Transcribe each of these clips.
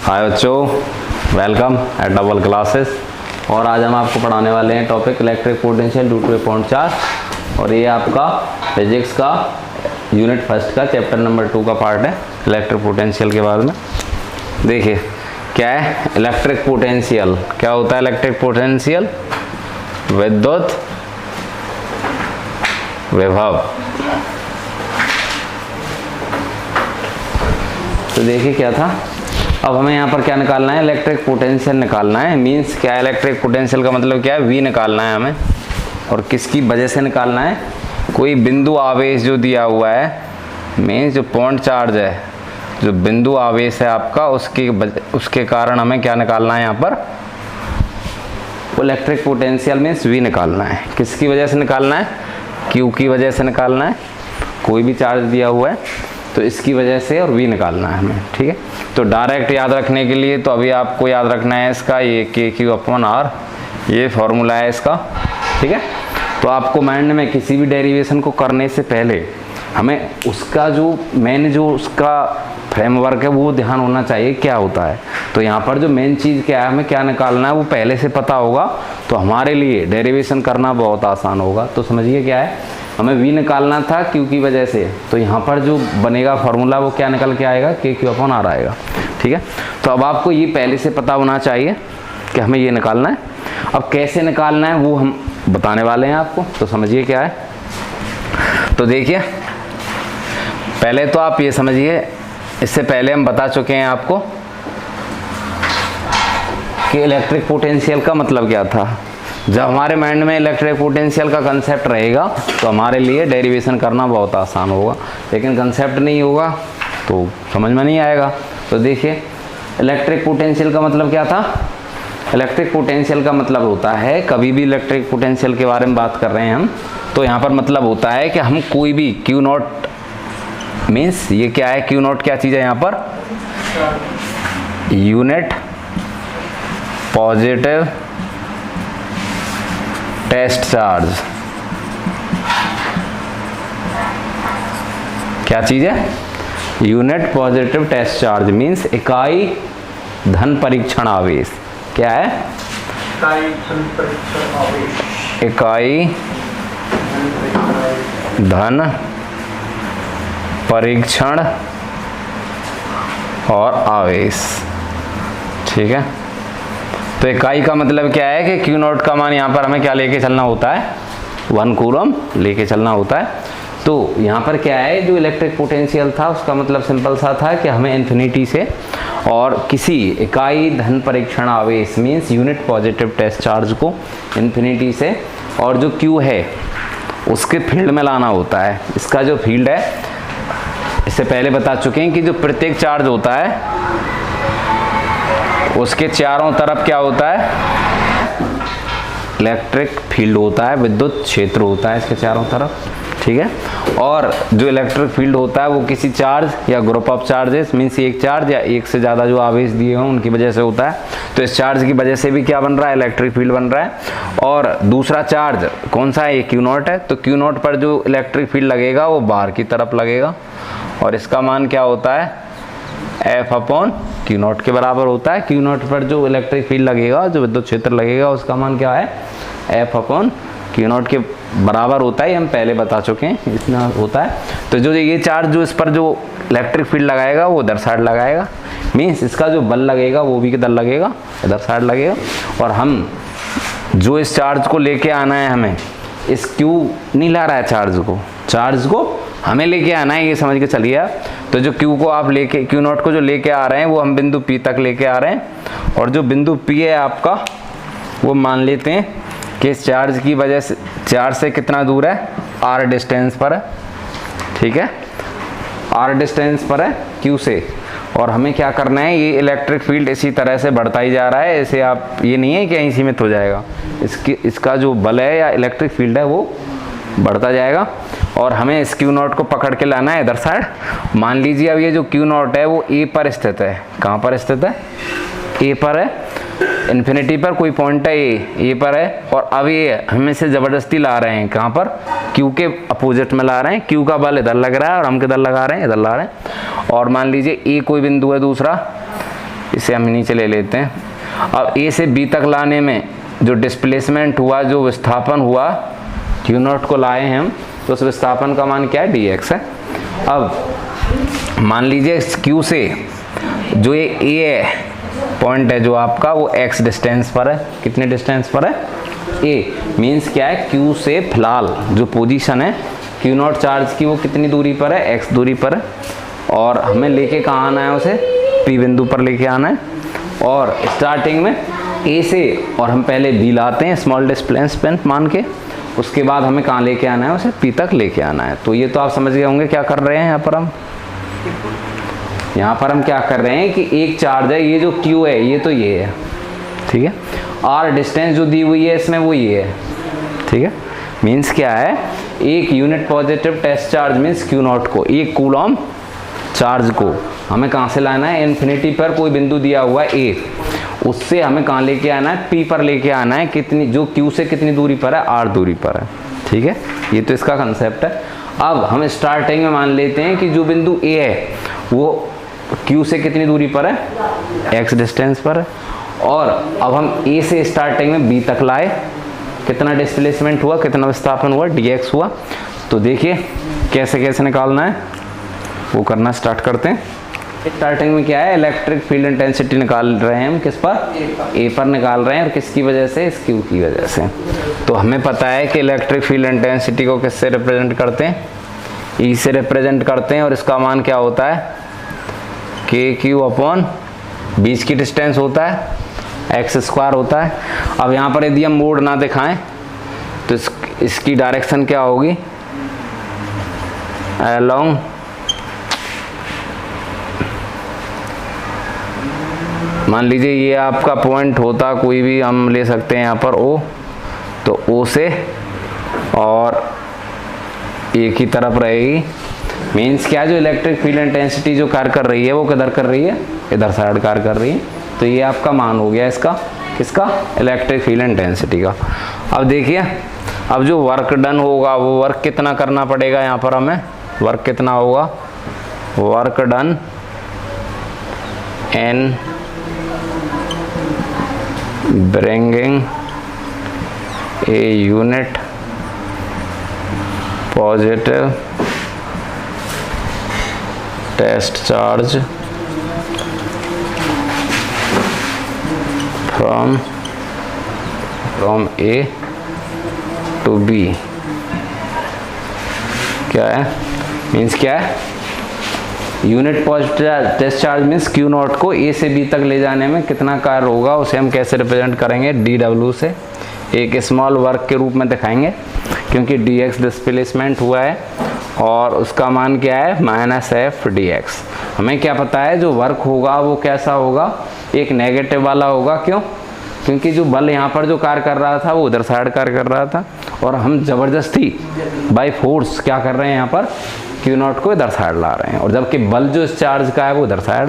हाय बच्चों, welcome eight double classes. और आज हम आपको पढ़ाने वाले हैं topic electric potential due to a point charge. और ये आपका फिजिक्स का यूनिट फर्स्ट का चैप्टर नंबर 2 का पार्ट है इलेक्ट्रिक पोटेंशियल के बारे में। देखिए क्या है इलेक्ट्रिक पोटेंशियल, क्या होता है इलेक्ट्रिक पोटेंशियल? विद्युत विभव। तो देखिए क्या था, अब हमें यहाँ पर क्या निकालना है, इलेक्ट्रिक पोटेंशियल निकालना है। मींस क्या है इलेक्ट्रिक पोटेंशियल का मतलब क्या है, वी निकालना है हमें। और किसकी वजह से निकालना है? कोई बिंदु आवेश जो दिया हुआ है, मींस जो पॉइंट चार्ज है, जो बिंदु आवेश है आपका, उसके कारण हमें क्या निकालना है यहाँ पर, इलेक्ट्रिक पोटेंशियल मींस वी निकालना है। किसकी वजह से निकालना है? क्यू की वजह से निकालना है। कोई भी चार्ज दिया हुआ है तो इसकी वजह से और वी निकालना है हमें, ठीक है। तो डायरेक्ट याद रखने के लिए तो अभी आपको याद रखना है इसका ये के क्यू अपॉन आर, ये फॉर्मूला है इसका, ठीक है। तो आपको माइंड में किसी भी डेरिवेशन को करने से पहले हमें उसका जो मेन जो उसका फ्रेमवर्क है वो ध्यान होना चाहिए क्या होता है। तो यहाँ पर जो मेन चीज़ क्या है, हमें क्या निकालना है वो पहले से पता होगा तो हमारे लिए डेरिवेशन करना बहुत आसान होगा। तो समझिए क्या है, हमें v निकालना था q की वजह से, तो यहाँ पर जो बनेगा फार्मूला वो क्या निकल के आएगा, के क्यू अपॉन आर आएगा, ठीक है। तो अब आपको ये पहले से पता होना चाहिए कि हमें ये निकालना है। अब कैसे निकालना है वो हम बताने वाले हैं आपको, तो समझिए क्या है। तो देखिए पहले तो आप ये समझिए, इससे पहले हम बता चुके हैं आपको कि इलेक्ट्रिक पोटेंशियल का मतलब क्या था। जब हमारे माइंड में इलेक्ट्रिक पोटेंशियल का कंसेप्ट रहेगा तो हमारे लिए डेरिवेशन करना बहुत आसान होगा, लेकिन कंसेप्ट नहीं होगा तो समझ में नहीं आएगा। तो देखिए इलेक्ट्रिक पोटेंशियल का मतलब क्या था। इलेक्ट्रिक पोटेंशियल का मतलब होता है, कभी भी इलेक्ट्रिक पोटेंशियल के बारे में बात कर रहे हैं हम, तो यहाँ पर मतलब होता है कि हम कोई भी क्यू नॉट मीन्स ये क्या है, क्यू नॉट क्या चीज़ है यहाँ पर, यूनिट पॉजिटिव टेस्ट चार्ज। क्या चीज है? Unit positive test charge means इकाई धन परीक्षण आवेश। क्या है? इकाई धन परीक्षण और आवेश, ठीक है। तो इकाई का मतलब क्या है कि क्यू नॉट का मान यहाँ पर हमें क्या लेके चलना होता है, 1 कूलम लेके चलना होता है। तो यहाँ पर क्या है, जो इलेक्ट्रिक पोटेंशियल था उसका मतलब सिंपल सा था कि हमें इन्फिनिटी से और किसी इकाई धन परीक्षण आवेश means unit positive test charge को इन्फिनिटी से और जो क्यू है उसके फील्ड में लाना होता है। इसका जो फील्ड है, इससे पहले बता चुके हैं कि जो प्रत्येक चार्ज होता है उसके चारों तरफ क्या होता है, इलेक्ट्रिक फील्ड होता है, विद्युत क्षेत्र होता है इसके चारों तरफ, ठीक है। और जो इलेक्ट्रिक फील्ड होता है वो किसी चार्ज या ग्रुप ऑफ चार्जेस मीन्स एक चार्ज या एक से ज़्यादा जो आवेश दिए हों उनकी वजह से होता है। तो इस चार्ज की वजह से भी क्या बन रहा है, इलेक्ट्रिक फील्ड बन रहा है। और दूसरा चार्ज कौन सा है, ये क्यू नॉट है। तो क्यू नॉट पर जो इलेक्ट्रिक फील्ड लगेगा वो बाहर की तरफ लगेगा और इसका मान क्या होता है, एफ अपॉन क्यू नॉट के बराबर होता है। क्यू नॉट पर जो इलेक्ट्रिक फील्ड लगेगा, जो विद्युत क्षेत्र लगेगा, उसका मान क्या है, एफ अपॉन क्यू नॉट के बराबर होता है। हम पहले बता चुके हैं इतना होता है। तो जो ये चार्ज जो इस पर जो इलेक्ट्रिक फील्ड लगाएगा वो इधर साइड लगाएगा, मीन्स इसका जो बल लगेगा वो भी किधर लगेगा, इधर साइड लगेगा। और हम जो इस चार्ज को लेके आना है, हमें इस क्यू नहीं ला रहा है चार्ज को हमें लेके आना है, ये समझ के चलिए। तो जो क्यू को आप लेके, क्यू नॉट को जो लेके आ रहे हैं वो हम बिंदु पी तक लेके आ रहे हैं। और जो बिंदु पी है आपका वो मान लेते हैं कि इस चार्ज की वजह से, चार्ज से कितना दूर है, आर डिस्टेंस पर है, ठीक है, आर डिस्टेंस पर है क्यू से। और हमें क्या करना है, ये इलेक्ट्रिक फील्ड इसी तरह से बढ़ता ही जा रहा है। ऐसे आप ये नहीं है कि यहीं सीमित हो जाएगा, इसका जो बल है या इलेक्ट्रिक फील्ड है वो बढ़ता जाएगा। और हमें इस क्यू नॉट को पकड़ के लाना है इधर साइड। मान लीजिए अब ये जो क्यू नॉट है वो ए पर स्थित है। कहाँ पर स्थित है, ए पर है, इन्फिनिटी पर कोई पॉइंट है ए पर है। और अब ये हमें से ज़बरदस्ती ला रहे हैं, कहाँ पर, क्यू के अपोजिट में ला रहे हैं। क्यू का बल इधर लग रहा है और हम किधर लगा रहे हैं, इधर ला रहे हैं। और मान लीजिए ए कोई बिंदु है दूसरा, इसे हम नीचे ले लेते हैं। अब ए से बी तक लाने में जो डिस्प्लेसमेंट हुआ, जो विस्थापन हुआ, क्यू नॉट को लाए हैं हम, तो उस विस्थापन का मान क्या है, डी एक्स है। अब मान लीजिए क्यू से जो ये ए पॉइंट है जो आपका, वो एक्स डिस्टेंस पर है। कितने डिस्टेंस पर है, ए मीन्स क्या है, क्यू से फिलहाल जो पोजीशन है क्यू नॉट चार्ज की वो कितनी दूरी पर है, एक्स दूरी पर है। और हमें लेके कहाँ आना है, उसे पी बिंदु पर लेके आना है। और स्टार्टिंग में ए से, और हम पहले बी लाते हैं स्मॉल डिस्प्लेसमेंट मान के, उसके बाद हमें कहाँ लेके आना है, उसे पी तक लेके आना है। तो ये तो आप समझ गए होंगे क्या कर रहे हैं यहाँ पर हम क्या कर रहे हैं कि एक चार्ज है, ये जो क्यू है ये तो ये है, ठीक है, और डिस्टेंस जो दी हुई है इसमें वो ये है, ठीक है। मीन्स क्या है, एक unit positive test charge means Q naught को, एक कूलम चार्ज को हमें कहाँ से लाना है, इन्फिनिटी पर कोई बिंदु दिया हुआ है ए, उससे हमें कहाँ लेके आना है, पी पर लेके आना है। कितनी, जो क्यू से कितनी दूरी पर है, आर दूरी पर है, ठीक है। ये तो इसका कंसेप्ट है। अब हम स्टार्टिंग में मान लेते हैं कि जो बिंदु ए है वो क्यू से कितनी दूरी पर है, एक्स डिस्टेंस पर है। और अब हम ए से स्टार्टिंग में बी तक लाए, कितना डिस्प्लेसमेंट हुआ, कितना विस्थापन हुआ, डी एक्स हुआ। तो देखिए कैसे कैसे निकालना है, वो करना स्टार्ट करते हैं। स्टार्टिंग में क्या है, इलेक्ट्रिक फील्ड इंटेंसिटी निकाल रहे हैं हम, किस पर, ए पर निकाल रहे हैं, और किसकी वजह से, इस क्यू की वजह से। तो हमें पता है कि इलेक्ट्रिक फील्ड इंटेंसिटी को किससे रिप्रेजेंट करते हैं, ई से रिप्रेजेंट करते हैं, और इसका मान क्या होता है, के क्यू अपॉन बीच की डिस्टेंस होता है, एक्स स्क्वायर होता है। अब यहाँ पर यदि हम मोड ना दिखाएं तो इसकी डायरेक्शन क्या होगी, अलोंग मान लीजिए ये आपका पॉइंट होता, कोई भी हम ले सकते हैं यहाँ पर ओ, तो ओ से और ए की तरफ रहेगी। मीन्स क्या, जो इलेक्ट्रिक फील्ड इंटेंसिटी जो कार्य कर रही है वो किधर कर रही है, इधर साइड कार्य कर रही है। तो ये आपका मान हो गया इसका, किसका, इलेक्ट्रिक फील्ड इंटेंसिटी का। अब देखिए, अब जो वर्क डन होगा वो वर्क कितना करना पड़ेगा, यहाँ पर हमें वर्क कितना होगा, work done in bringing a unit positive test charge from A to B। क्या है, मीन्स क्या है, unit positive test charge means Q naught को ए से बी तक ले जाने में कितना कार्य होगा, उसे हम कैसे रिप्रेजेंट करेंगे, डी डब्ल्यू से एक स्मॉल वर्क के रूप में दिखाएंगे, क्योंकि डी एक्स डिस्प्लेसमेंट हुआ है और उसका मान क्या है, माइनस एफ डी एक्स। हमें क्या पता है, जो वर्क होगा वो कैसा होगा, एक नेगेटिव वाला होगा। क्यों, क्योंकि जो बल यहाँ पर जो कार्य कर रहा था वो उधर साइड कार्य कर रहा था, और हम जबरदस्ती बाय फोर्स क्या कर रहे हैं, यहाँ पर क्यू नॉट को इधर साइड ला रहे हैं, और जबकि बल जो इस चार्ज का है वो उधर साइड,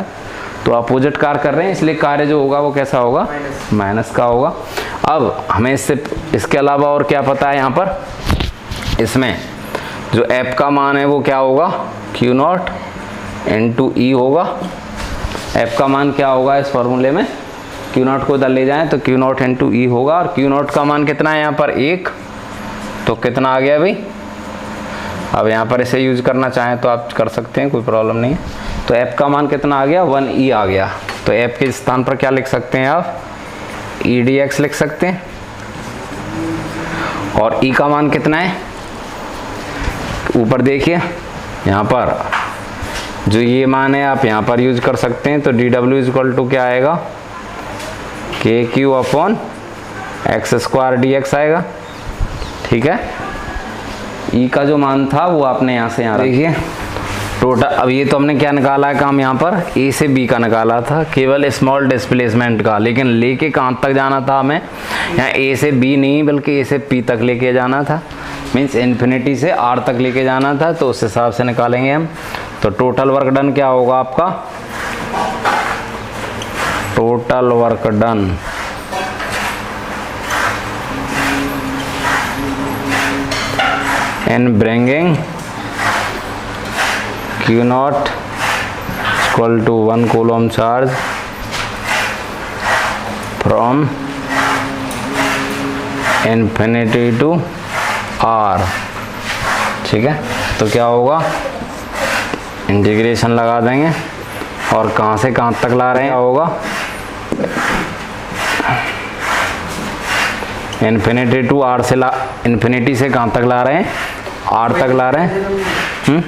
तो अपोजिट कार्य कर रहे हैं, इसलिए कार्य जो होगा वो कैसा होगा, माइनस का होगा। अब हमें इसके अलावा और क्या पता है, यहाँ पर इसमें जो एफ का मान है वो क्या होगा, क्यू नॉट इंटू ई होगा। एफ का मान क्या होगा इस फॉर्मूले में, क्यू नॉट को इधर ले जाएं तो क्यू नॉट इंटू ई होगा, और क्यू नॉट का मान कितना है यहाँ पर, 1, तो कितना आ गया भाई। अब यहाँ पर इसे यूज करना चाहें तो आप कर सकते हैं, कोई प्रॉब्लम नहीं है। तो एफ का मान कितना आ गया, 1e आ गया। तो एफ के स्थान पर क्या लिख सकते हैं आप, ई डी एक्स लिख सकते हैं। और ई का मान कितना है, ऊपर देखिए यहाँ पर जो ये मान है आप यहाँ पर यूज कर सकते हैं। तो D W is equal to क्या आएगा, K Q upon X square D X आएगा, ठीक है। ई का जो मान था वो आपने यहाँ से यहाँ देखिए टोटल। अब ये तो हमने क्या निकाला है काम, यहाँ पर ए से बी का निकाला था, केवल स्मॉल डिस्प्लेसमेंट का, लेकिन लेके कहाँ तक जाना था हमें, यहाँ ए से बी नहीं बल्कि ए से पी तक लेके जाना था, मीन्स इन्फिनिटी से आर तक लेके जाना था। तो उस हिसाब से निकालेंगे हम। तो टोटल वर्क डन क्या होगा आपका, total work done in bringing Q naught equal to 1 coulomb charge from infinity to R. ठीक है, तो क्या होगा, इंटीग्रेशन लगा देंगे और कहाँ से कहाँ तक ला रहे हैं, होगा इन्फिनिटी टू आर से इन्फिनिटी से कहाँ तक ला रहे हैं, आर तक ला रहे हैं।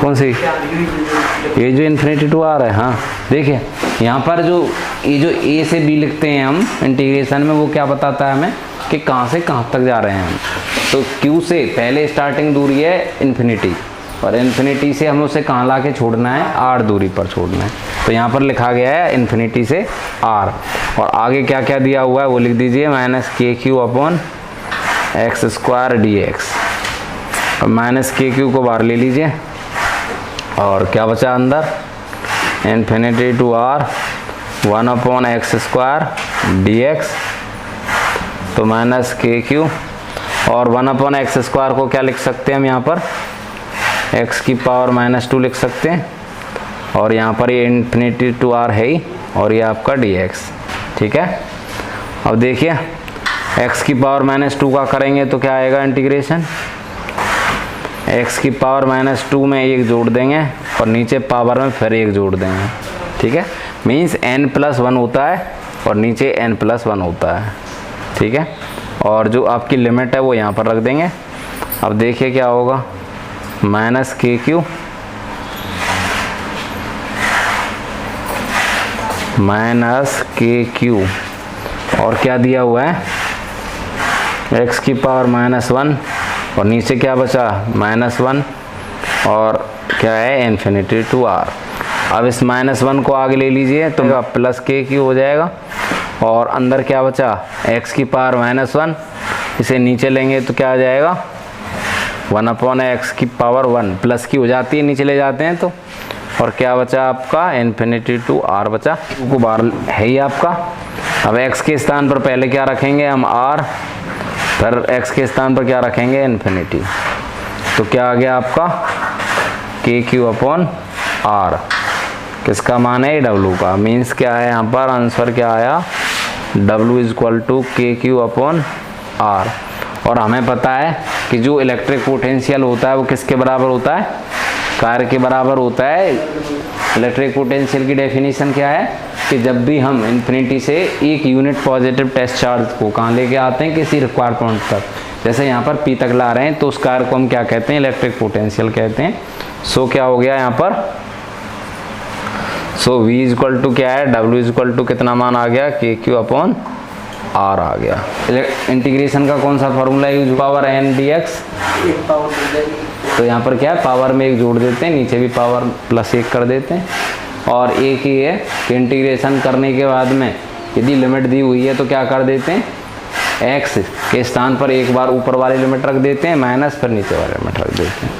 कौन सी, ये जो इन्फिनिटी टू आर है। हाँ देखिए यहाँ पर जो ये जो ए से बी लिखते हैं हम इंटीग्रेशन में, वो क्या बताता है हमें कि कहाँ से कहाँ तक जा रहे हैं हम। तो क्यू से पहले स्टार्टिंग दूरी है इन्फिनिटी, और इन्फिनिटी से हम उसे कहाँ ला के छोड़ना है, आर दूरी पर छोड़ना है। तो यहाँ पर लिखा गया है इन्फिनिटी से आर, और आगे क्या क्या दिया हुआ है वो लिख दीजिए, minus K Q upon X square D X. और माइनस के क्यू को बाहर ले लीजिए, और क्या बचा अंदर, infinity to R 1 upon X square D X, तो माइनस के क्यू, और 1 अपॉन एक्स स्क्वायर को क्या लिख सकते हैं हम यहाँ पर, x की पावर -2 लिख सकते हैं, और यहाँ पर ये इन्फिनिटी टू आर है ही, और ये आपका dx। ठीक है, अब देखिए x की पावर -2 का करेंगे तो क्या आएगा इंटीग्रेशन, x की पावर -2 में 1 जोड़ देंगे और नीचे पावर में फिर 1 जोड़ देंगे। ठीक है, मीन्स n+1 होता है और नीचे n+1 होता है। ठीक है, और जो आपकी लिमिट है वो यहाँ पर रख देंगे। अब देखिए क्या होगा, माइनस के क्यू और क्या दिया हुआ है, x की पावर -1 और नीचे क्या बचा, -1, और क्या है इन्फिनिटी टू आर। अब इस -1 को आगे ले लीजिए तो प्लस के क्यू हो जाएगा, और अंदर क्या बचा, x की पावर -1, इसे नीचे लेंगे तो क्या आ जाएगा, 1 अपॉन एक्स की पावर 1, प्लस की हो जाती है नीचे ले जाते हैं तो, और क्या बचा आपका इन्फिनिटी टू आर बचा, को बार है ही आपका। अब x के स्थान पर पहले क्या रखेंगे हम, r, फिर x के स्थान पर क्या रखेंगे, इन्फिनिटी। तो क्या आ गया आपका के क्यू अपॉन आर, किसका मान है, w का। मीन्स क्या है यहाँ पर आंसर क्या आया, w इक्वल टू के क्यू अपॉन आर। और हमें पता है कि जो इलेक्ट्रिक पोटेंशियल होता है वो किसके बराबर होता है, कार्य के बराबर होता है। इलेक्ट्रिक पोटेंशियल की डेफिनेशन क्या है कि जब भी हम इन्फिनिटी से एक यूनिट पॉजिटिव टेस्ट चार्ज को कहाँ लेके आते हैं, किसी रिक्वायर्ड पॉइंट तक, जैसे यहाँ पर P तक ला रहे हैं, तो उस कार्य को हम क्या कहते हैं, इलेक्ट्रिक पोटेंशियल कहते हैं। सो क्या हो गया यहाँ पर, सो V इक्वल टू क्या है, W इक्वल टू कितना मान आ गया, के क्यू अपॉन आर आ गया। इंटीग्रेशन का कौन सा formula use, power n dx, तो यहाँ पर क्या है, पावर में 1 जोड़ देते हैं, नीचे भी पावर +1 कर देते हैं, और एक ही है कि इंटीग्रेशन करने के बाद में यदि लिमिट दी हुई है तो क्या कर देते हैं, x के स्थान पर एक बार ऊपर वाली लिमिट रख देते हैं, माइनस, फिर नीचे वाली लिमिट रख देते हैं।